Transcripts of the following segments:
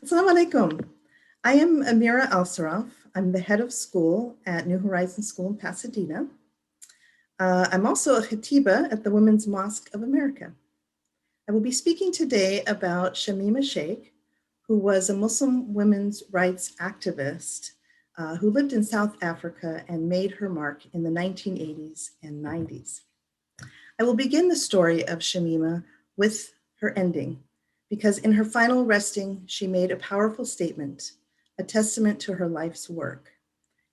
Assalamu alaikum. I am Amira Al-Sarraf. I'm the head of school at New Horizons School in Pasadena. I'm also a Khateebah at the Women's Mosque of America. I will be speaking today about Shamima Sheikh, who was a Muslim women's rights activist who lived in South Africa and made her mark in the 1980s and 90s. I will begin the story of Shamima with her ending, because in her final resting, she made a powerful statement, a testament to her life's work.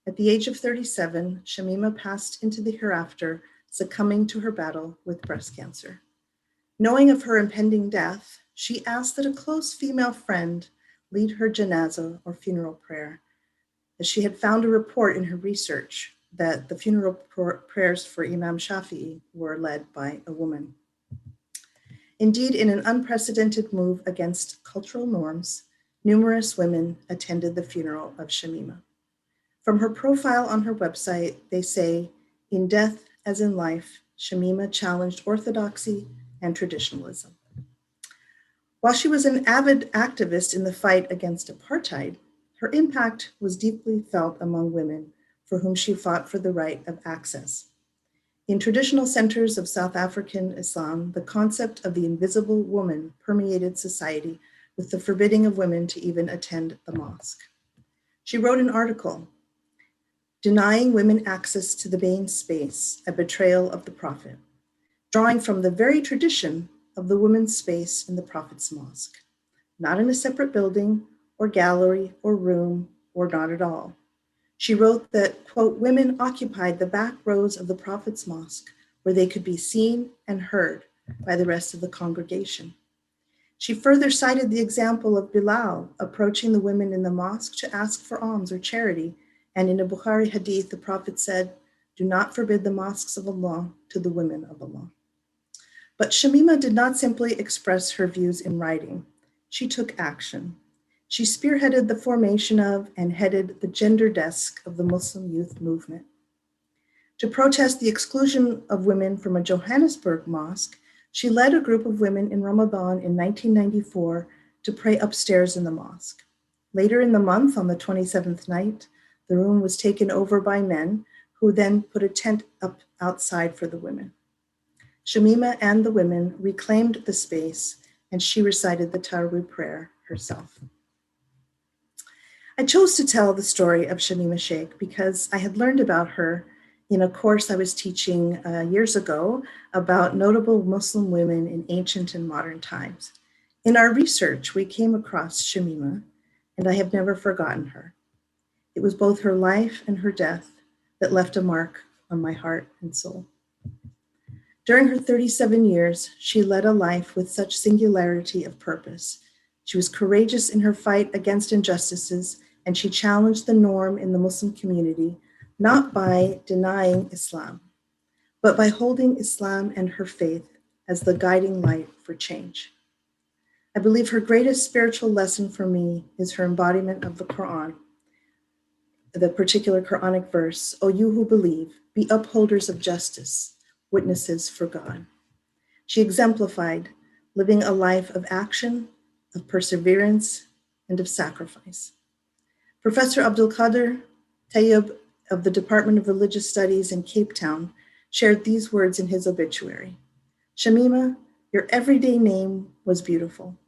At the age of 37, Shamima passed into the hereafter, succumbing to her battle with breast cancer. Knowing of her impending death, she asked that a close female friend lead her janaza or funeral prayer, as she had found a report in her research that the funeral prayers for Imam Shafi'i were led by a woman. Indeed, in an unprecedented move against cultural norms, numerous women attended the funeral of Shamima. From her profile on her website, they say, "In death as in life, Shamima challenged orthodoxy and traditionalism." While she was an avid activist in the fight against apartheid, her impact was deeply felt among women for whom she fought for the right of access. In traditional centers of South African Islam, the concept of the invisible woman permeated society, with the forbidding of women to even attend the mosque. She wrote an article, "Denying Women Access to the Main Space, a Betrayal of the Prophet," drawing from the very tradition of the women's space in the Prophet's mosque, not in a separate building or gallery or room, or not at all. She wrote that, quote, "Women occupied the back rows of the Prophet's mosque where they could be seen and heard by the rest of the congregation." She further cited the example of Bilal approaching the women in the mosque to ask for alms or charity. And in a Bukhari hadith, the Prophet said, "Do not forbid the mosques of Allah to the women of Allah." But Shamima did not simply express her views in writing. She took action. She spearheaded the formation of and headed the gender desk of the Muslim youth movement. To protest the exclusion of women from a Johannesburg mosque, she led a group of women in Ramadan in 1994 to pray upstairs in the mosque. Later in the month, on the 27th night, the room was taken over by men who then put a tent up outside for the women. Shamima and the women reclaimed the space, and she recited the Tarawih prayer herself. I chose to tell the story of Shamima Sheikh because I had learned about her in a course I was teaching years ago about notable Muslim women in ancient and modern times. In our research, we came across Shamima, and I have never forgotten her. It was both her life and her death that left a mark on my heart and soul. During her 37 years, she led a life with such singularity of purpose. She was courageous in her fight against injustices, and she challenged the norm in the Muslim community, not by denying Islam, but by holding Islam and her faith as the guiding light for change. I believe her greatest spiritual lesson for me is her embodiment of the Quran, the particular Quranic verse, "O you who believe, be upholders of justice, witnesses for God." She exemplified living a life of action, of perseverance, and of sacrifice. Professor Abdul Qadir Tayyib of the Department of Religious Studies in Cape Town shared these words in his obituary: "Shamima, your everyday name was beautiful,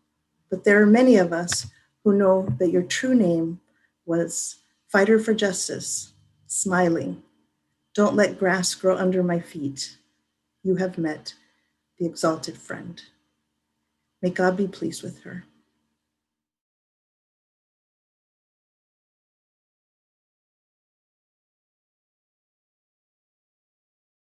but there are many of us who know that your true name was fighter for justice, smiling. Don't let grass grow under my feet. You have met the exalted friend." May God be pleased with her.